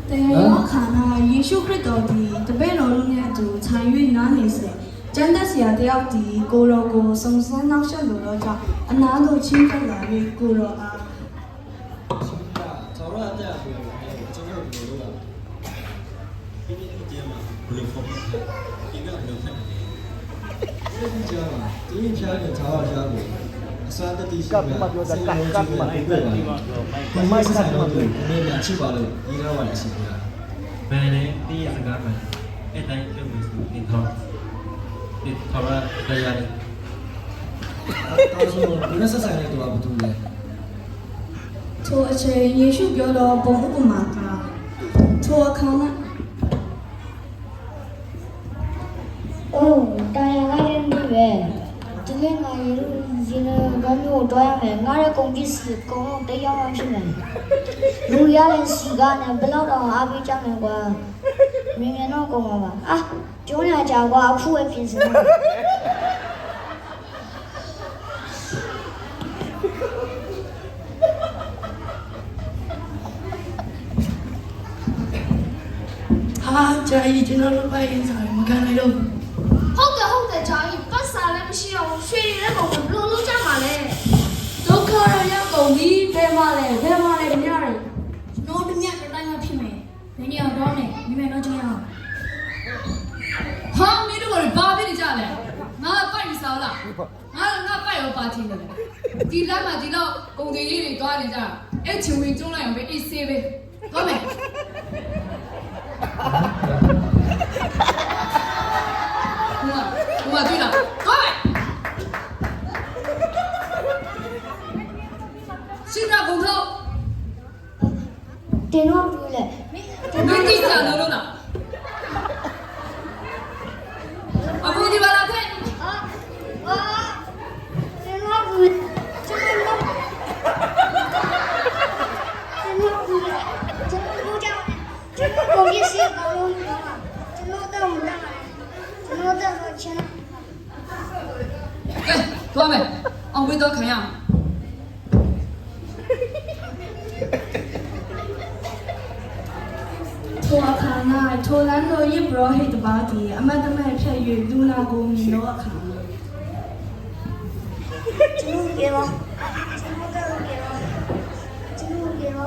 တရားခါနာယေရှုခရစ်တော်သည်တပည့်တော်တို့နဲ့အတူခြံ၍နားနေစဉ်ကျမ်းသက်ဆရာတယောက်သည်ကိုတော်ကိုစုံစမ်းနှောက်ယှက်လိုသောကြောင့်အနာသို့ချင်းကပ်လာ၍ကိုတော်အား早上这样子，真的有路了。今天这个节嘛，不能放，应该不能看的。这个节嘛，今天偏的茶话下午，三个地区的，三个地区的不对吧？我们是三个对，我们2七八了，应该往哪些呀？แม่เนี่ยที่สกัดมันไอ้ไต้เรื่องมือติดทองระยะนึง到时候不认识三个多不对嘞。ထိုအချိန်ယေရှုပြောသောဘုံဥပမာကထိုအခါ၌တာယာကလည်းနေပဲဒီနေ့ငါရေလို့ဒီနေ့ငါမျိုးတော့ရမယ်ငါရဲ့ကုန်ပစ္စည်းကုန်တော့တရားမှဖြစ်မယ်လူရတဲ့စီကနဲ့ဘယ်တော့တော့အားပေးကြမယ်ကွာမြင်မြင်တော့ကုန်ပါပါအာကျိုးရကြကွာအခုပဲပြင်စင်ဟာကြာကြီးကျွန်တော်တို့ပိုင်ရင်ဆိုင်မခံနိုင်တော့ဟုတ်တယ်ဂျာကြီးပတ်စာလည်းမရှိတော့ဘူးရွှေတွေလည်းကုန်ဘလို့လုံးကြမှာလဲဒုက္ခရရောက်ကုန်ပြီဘယ်မှလဲမြရတယ်ကျွန်တော်တို့မြတ်တိုင်းမှာဖြစ်မယ်ဘယ်နေရာတော့နေမိမယ်တော့ကြည့်ရအောင်ဟာမင်းတို့ကဘာဖြစ်နေကြလဲငါပိုက်မစားလားငါပိုက်ရောပါချင်းတယ်ဒီလမ်းမှာဒီတော့ကုန်ကြီးလေးတွေတွားနေကြအဲ့ချင်ဝင်ကျုံးလိုက်အောင်ပဲအေးဆေးပဲဟုတ်မယ်ဟိုကတွေ့လားဟုတ်မယ်ရှင်းတာကုန်တော့တင်တော့ပြီလေမင်းတိကျလို့လားအခုဒီဘာလာခဲ့တင်တော့ပြီကျွန်တော်ကြောင့်ကျွန်တော်ကိုရစီကောင်းလို့ကျွန်တော်တော့မလာကျွန်တော်တော့ချင်ကဲသွားမယ်အောင်ဝေးတော့ခံရအောင်ထိုအခါ၌ထိုလန်းတို့ယေဘရဟိတ်တပါးသည်အမတ်တမဲ့ဖြတ်၍လူနာကိုမြင်သောအခါကျွန်တော်ကေပါကျွန်တော်တော့ကေပါကျွန်တော်ကေပါ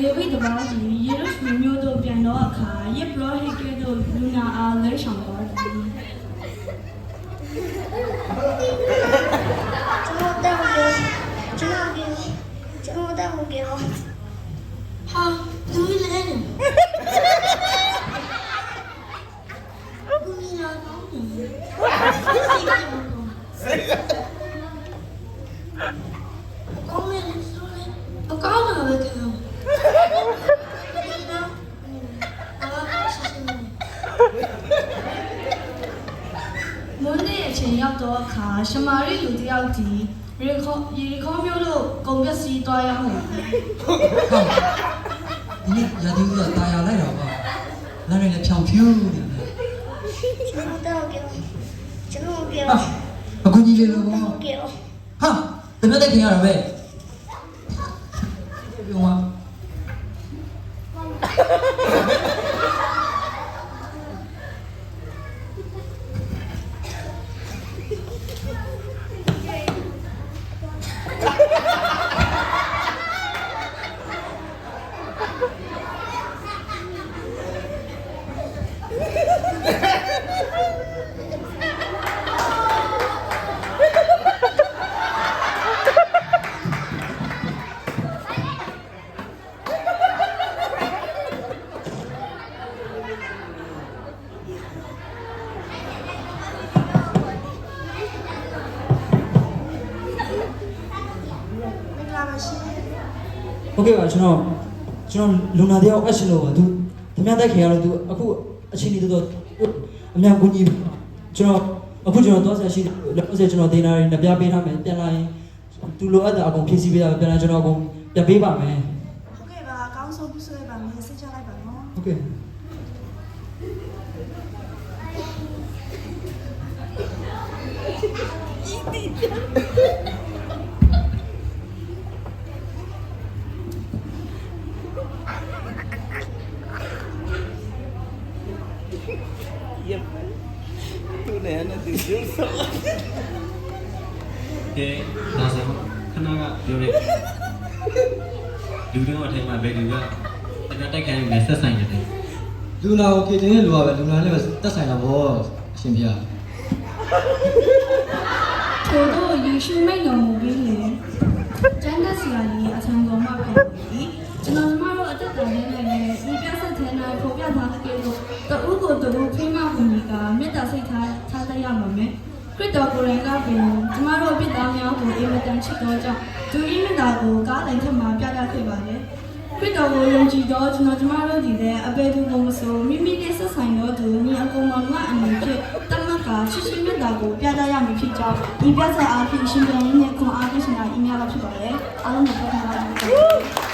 လေဝိတပါးသည်ယေရုရှလင်မြို့သို့ပြန်သောအခါယေဘရဟိတ်ကဲ့သို့လူနာအားလဲဆောင်သွားသည်ကျွန်တော်တော့ကေပါဟာသူလည်းဘူးနီလာကောင်းတယ်ကောင်းတယ်ဆိုလည်းအကောင်းတာပဲခင်ဗျာမွန်းနေ့အချိန်ရောက်တော့အခါရှမာရိလူတစ်ယောက်ဒီရေခေါမျိုးတို့ကုန်ပစ္စည်းတွားရောက်နေတယ်ဒီနေ့ရာသီဥတုတာယာလိုက်တော့ပါလမ်းတွေလည်းဖြောင်ဖြူးနေတယ်ကျွန်တော်တော့ကေဟာအခုကြီးလေးလို့ပေါ့ကေဟာတမက်တဲ့ခင်ရတာပဲပြောပါ ဟုတ်ကဲ့ပါကျွန်တော်လူနာတယောက်အရှင်လို့ပါသူသမ ्या တက်ခင်ရတော့သူအခုအချိန်ကြီးတော့အများကူညီကျွန်တော်အခုကျွန်တော်သွားဆက်ရှိလက်ဆက်ကျွန်တော်ဒေနာတွေနှပြပေးထားမယ်ပြန်လာရင်သူလိုအပ်တာအကုန်ဖြည့်ဆည်းပေးတာပြန်လာကျွန်တော်အကုန်ပြန်ပေးပါမယ် ဟုတ်ကဲ့ပါအကောင်းဆုံးပြုဆွဲပါမယ်စိတ်ချလိုက်ပါနော် ဟုတ်ကဲ့ ကဲဒါဆိုခဏကပြောရဲလူတွေအထိုင်မှာဘယ်သူကအများတိုက်ခိုင်းနေဆက်ဆိုင်နေတယ် လူနာကိုကေတင်ရဲ့လူကပဲလူနာနဲ့ပဲတက်ဆိုင်တာဗောအရှင်ပြ ထို့သောယေရှုမိတ်တော်မူပြီးလေကျမ်းသက်ဆရာကြီးအထံတော်မှာဖြစ်ပြီးကျွန်တော်တို့အသက်တာနဲ့လည်းဒီပြဆက်တဲ့နာပေါ်ပြထားတဲ့လို့တူကိုတူဖိမဘုံကြီးကမေတ္တာစိတ်ထားတတ်ရမှာမယ်ခရစ်တော်ကိုယ်တိုင်ကပင်ကျမတို့အပြစ်သားများကိုအင်မတန်ချစ်တော်ကြောင့်သူဤမေတ္တာကိုကားတိုင်းထက်မှပြသခဲ့ပါတယ်ခရစ်တော်ကိုယုံကြည်သောကျွန်တော်တို့ဒီတဲ့အပေသူကိုမဆိုမိမိနဲ့ဆက်ဆိုင်သောသူညီအကုန်လုံးကအမှုဖြစ်တမတ်ကချစ်ချင်းမေတ္တာကိုပြသရမည်ဖြစ်ကြောင်းဒီပြဆက်အားဖြင့်ရှင်ပြန်ရင်းနဲ့ခွန်အားဖြစ်ရှင်တာအင်းများတော့ဖြစ်ပါတယ်အားလုံးကိုပြောထားပါမယ်